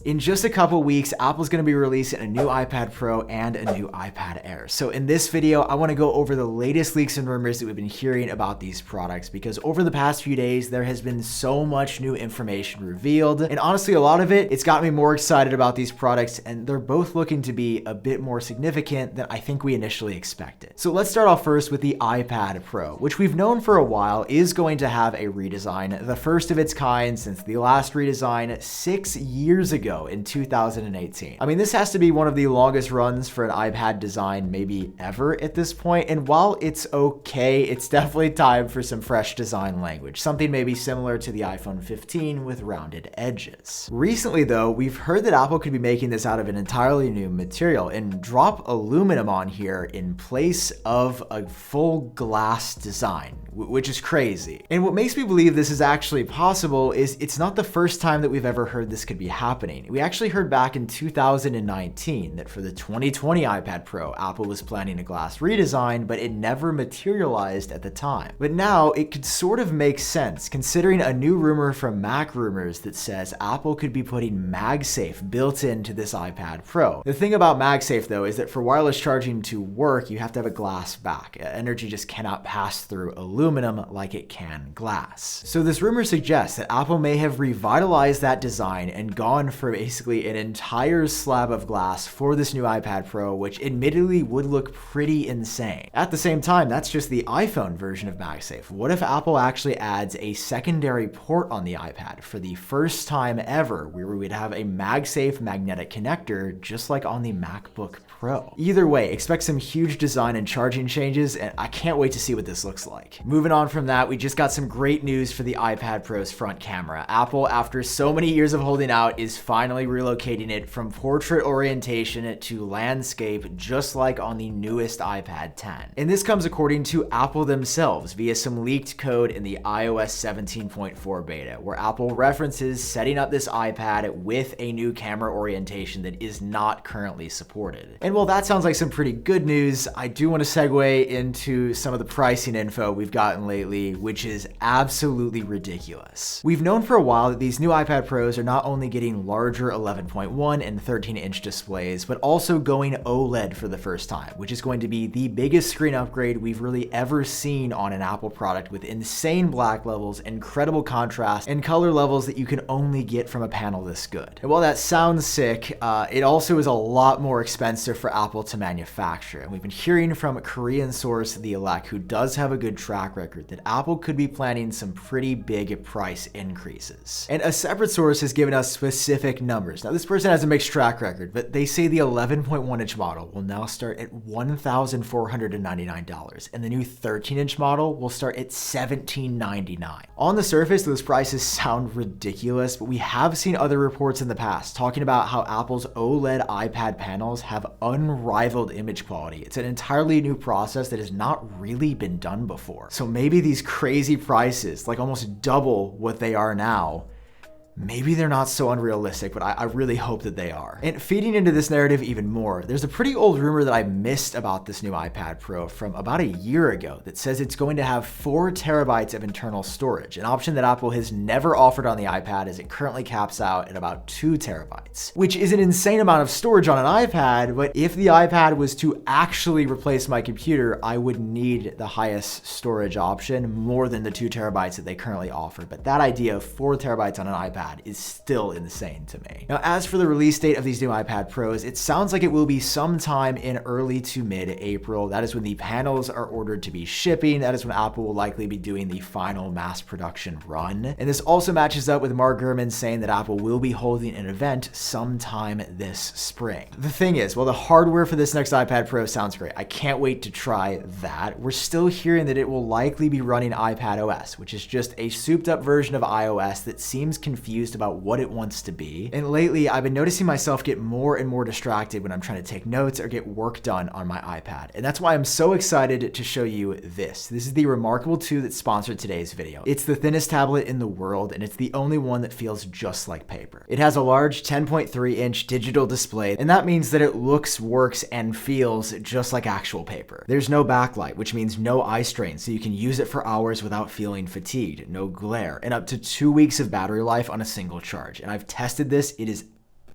In just a couple weeks, Apple's going to be releasing a new iPad Pro and a new iPad Air. So in this video, I want to go over the latest leaks and rumors that we've been hearing about these products, because over the past few days, there has been so much new information revealed. And honestly, a lot of it's got me more excited about these products, and they're both looking to be a bit more significant than I think we initially expected. So let's start off first with the iPad Pro, which we've known for a while is going to have a redesign, the first of its kind since the last redesign 6 years ago in 2018. I mean, this has to be one of the longest runs for an iPad design maybe ever at this point, and while it's okay, it's definitely time for some fresh design language, something maybe similar to the iPhone 15 with rounded edges. Recently though, we've heard that Apple could be making this out of an entirely new material and drop aluminum on here in place of a full glass design, which is crazy. And what makes me believe this is actually possible is it's not the first time that we've ever heard this could be happening. We actually heard back in 2019 that for the 2020 iPad Pro, Apple was planning a glass redesign, but it never materialized at the time. But now it could sort of make sense, considering a new rumor from Mac Rumors that says Apple could be putting MagSafe built into this iPad Pro. The thing about MagSafe though is that for wireless charging to work, you have to have a glass back. Energy just cannot pass through aluminum like it can glass. So this rumor suggests that Apple may have revitalized that design and gone for basically an entire slab of glass for this new iPad Pro, which admittedly would look pretty insane. At the same time, that's just the iPhone version of MagSafe. What if Apple actually adds a secondary port on the iPad for the first time ever, where we would have a MagSafe magnetic connector just like on the MacBook Pro? Either way, expect some huge design and charging changes, and I can't wait to see what this looks like. Moving on from that, we just got some great news for the iPad Pro's front camera. Apple, after so many years of holding out, is finally relocating it from portrait orientation to landscape, just like on the newest iPad 10. And this comes according to Apple themselves via some leaked code in the iOS 17.4 beta, where Apple references setting up this iPad with a new camera orientation that is not currently supported. And while that sounds like some pretty good news, I do want to segue into some of the pricing info we've gotten lately, which is absolutely ridiculous. We've known for a while that these new iPad Pros are not only getting larger 11.1 and 13-inch displays, but also going OLED for the first time, which is going to be the biggest screen upgrade we've really ever seen on an Apple product, with insane black levels, incredible contrast, and color levels that you can only get from a panel this good. And while that sounds sick, it also is a lot more expensive for Apple to manufacture. And we've been hearing from Korean source The Elect, who does have a good track record, that Apple could be planning some pretty big price increases. And a separate source has given us specific numbers. Now, this person has a mixed track record, but they say the 11.1-inch model will now start at $1,499, and the new 13-inch model will start at $1,799. On the surface, those prices sound ridiculous, but we have seen other reports in the past talking about how Apple's OLED iPad panels have unrivaled image quality. It's an entirely new process that has not really been done before. So maybe these crazy prices, like almost double what they are now, maybe they're not so unrealistic, but I really hope that they are. And feeding into this narrative even more, there's a pretty old rumor that I missed about this new iPad Pro from about a year ago that says it's going to have 4 terabytes of internal storage, an option that Apple has never offered on the iPad, as it currently caps out at about 2 terabytes, which is an insane amount of storage on an iPad. But if the iPad was to actually replace my computer, I would need the highest storage option more than the 2 terabytes that they currently offer. But that idea of 4 terabytes on an iPad is still insane to me. Now, as for the release date of these new iPad Pros, it sounds like it will be sometime in early to mid-April. That is when the panels are ordered to be shipping. That is when Apple will likely be doing the final mass production run. And this also matches up with Mark Gurman saying that Apple will be holding an event sometime this spring. The thing is, while the hardware for this next iPad Pro sounds great, I can't wait to try that, we're still hearing that it will likely be running iPadOS, which is just a souped up version of iOS that seems confused about what it wants to be. And lately, I've been noticing myself get more and more distracted when I'm trying to take notes or get work done on my iPad. And that's why I'm so excited to show you this. This is the Remarkable 2 that sponsored today's video. It's the thinnest tablet in the world, and it's the only one that feels just like paper. It has a large 10.3-inch digital display, and that means that it looks, works, and feels just like actual paper. There's no backlight, which means no eye strain, so you can use it for hours without feeling fatigued, no glare, and up to 2 weeks of battery life on a single charge. And I've tested this, it is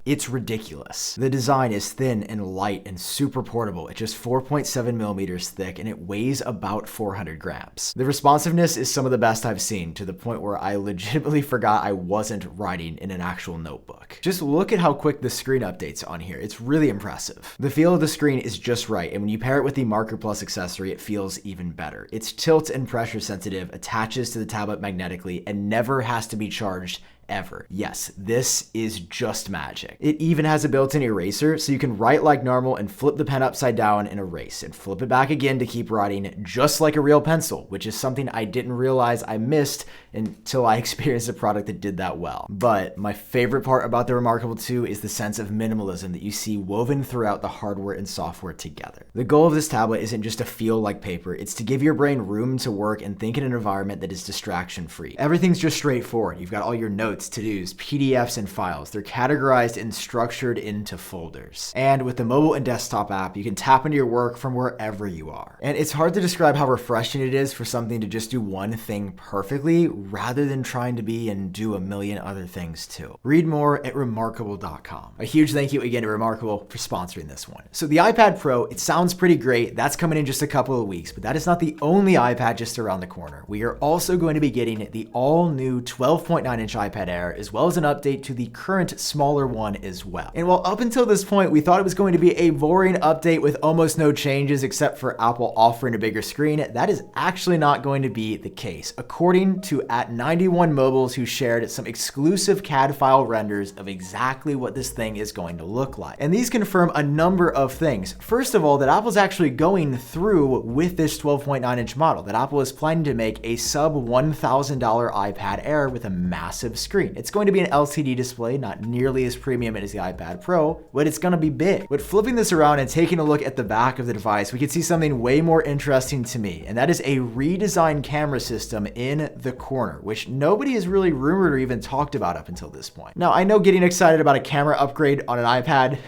It's ridiculous. The design is thin and light and super portable. It's just 4.7 millimeters thick and it weighs about 400 grams. The responsiveness is some of the best I've seen, to the point where I legitimately forgot I wasn't writing in an actual notebook. Just look at how quick the screen updates on here. It's really impressive. The feel of the screen is just right, and when you pair it with the Marker Plus accessory, it feels even better. It's tilt and pressure sensitive, attaches to the tablet magnetically, and never has to be charged ever. Yes, this is just magic. It even has a built-in eraser, so you can write like normal and flip the pen upside down and erase, and flip it back again to keep writing just like a real pencil, which is something I didn't realize I missed until I experienced a product that did that well. But my favorite part about the Remarkable 2 is the sense of minimalism that you see woven throughout the hardware and software together. The goal of this tablet isn't just to feel like paper, it's to give your brain room to work and think in an environment that is distraction-free. Everything's just straightforward. You've got all your notes, to-dos, PDFs, and files. They're categorized and structured into folders. And with the mobile and desktop app, you can tap into your work from wherever you are. And it's hard to describe how refreshing it is for something to just do one thing perfectly, rather than trying to be and do a million other things too. Read more at remarkable.com. A huge thank you again to Remarkable for sponsoring this one. So the iPad Pro, it sounds pretty great. That's coming in just a couple of weeks, but that is not the only iPad just around the corner. We are also going to be getting the all-new 12.9-inch iPad Air, as well as an update to the current smaller one as well. And while up until this point, we thought it was going to be a boring update with almost no changes except for Apple offering a bigger screen, that is actually not going to be the case. According to @91mobiles, who shared some exclusive CAD file renders of exactly what this thing is going to look like. And these confirm a number of things. First of all, that Apple's actually going through with this 12.9-inch model, that Apple is planning to make a sub $1,000 iPad Air with a massive screen. It's going to be an LCD display, not nearly as premium as the iPad Pro, but it's going to be big. But flipping this around and taking a look at the back of the device, we can see something way more interesting to me, and that is a redesigned camera system in the corner, which nobody has really rumored or even talked about up until this point. Now, I know getting excited about a camera upgrade on an iPad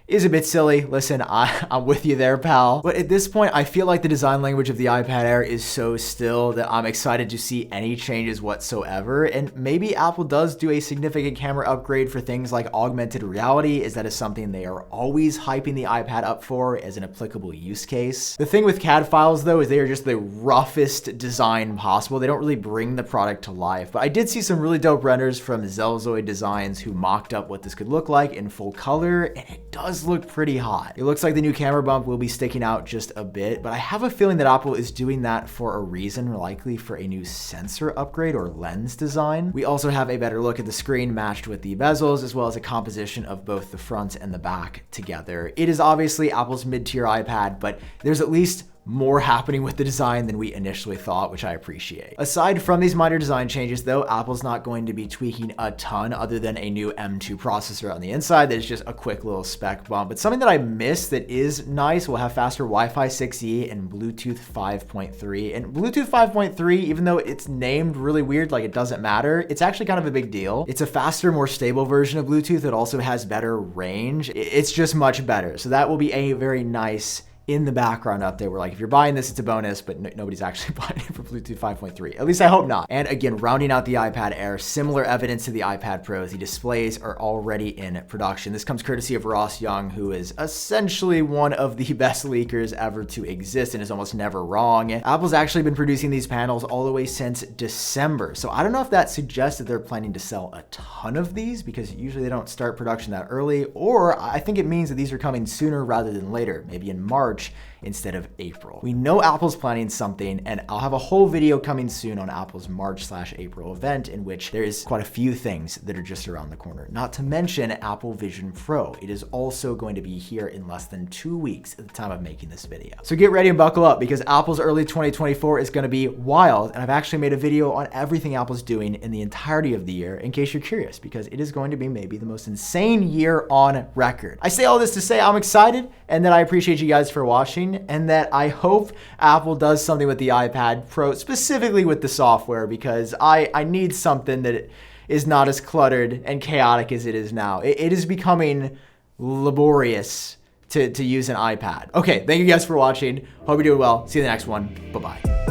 is a bit silly. Listen, I'm with you there, pal. But at this point, I feel like the design language of the iPad Air is so still that I'm excited to see any changes whatsoever. And maybe Apple does do a significant camera upgrade for things like augmented reality, as that is something they are always hyping the iPad up for as an applicable use case. The thing with CAD files, though, is they are just the roughest design possible. They don't really bring the product to life. But I did see some really dope renders from Zelzoid Designs, who mocked up what this could look like in full color, and it does look pretty hot. It looks like the new camera bump will be sticking out just a bit, but I have a feeling that Apple is doing that for a reason, likely for a new sensor upgrade or lens design. We also have a better look at the screen matched with the bezels, as well as a composition of both the front and the back together. It is obviously Apple's mid-tier iPad, but there's at least more happening with the design than we initially thought, which I appreciate. Aside from these minor design changes, though, Apple's not going to be tweaking a ton other than a new M2 processor on the inside that is just a quick little spec bump. But something that I missed that is nice, will have faster Wi-Fi 6E and Bluetooth 5.3. And Bluetooth 5.3, even though it's named really weird, like it doesn't matter, it's actually kind of a big deal. It's a faster, more stable version of Bluetooth that also has better range. It's just much better. So that will be a very nice in the background up there. We're like, if you're buying this, it's a bonus, but nobody's actually buying it for Bluetooth 5.3. At least I hope not. And again, rounding out the iPad Air, similar evidence to the iPad Pros, the displays are already in production. This comes courtesy of Ross Young, who is essentially one of the best leakers ever to exist and is almost never wrong. Apple's actually been producing these panels all the way since December. So I don't know if that suggests that they're planning to sell a ton of these, because usually they don't start production that early, or I think it means that these are coming sooner rather than later, maybe in March instead of April. We know Apple's planning something, and I'll have a whole video coming soon on Apple's March/April event, in which there is quite a few things that are just around the corner. Not to mention Apple Vision Pro. It is also going to be here in less than 2 weeks at the time of making this video. So get ready and buckle up, because Apple's early 2024 is going to be wild, and I've actually made a video on everything Apple's doing in the entirety of the year, in case you're curious, because it is going to be maybe the most insane year on record. I say all this to say I'm excited, and that I appreciate you guys for watching, and that I hope Apple does something with the iPad Pro, specifically with the software, because I need something that is not as cluttered and chaotic as it is now. It is becoming laborious to use an iPad. Okay, thank you guys for watching. Hope you're doing well. See you in the next one. Bye-bye.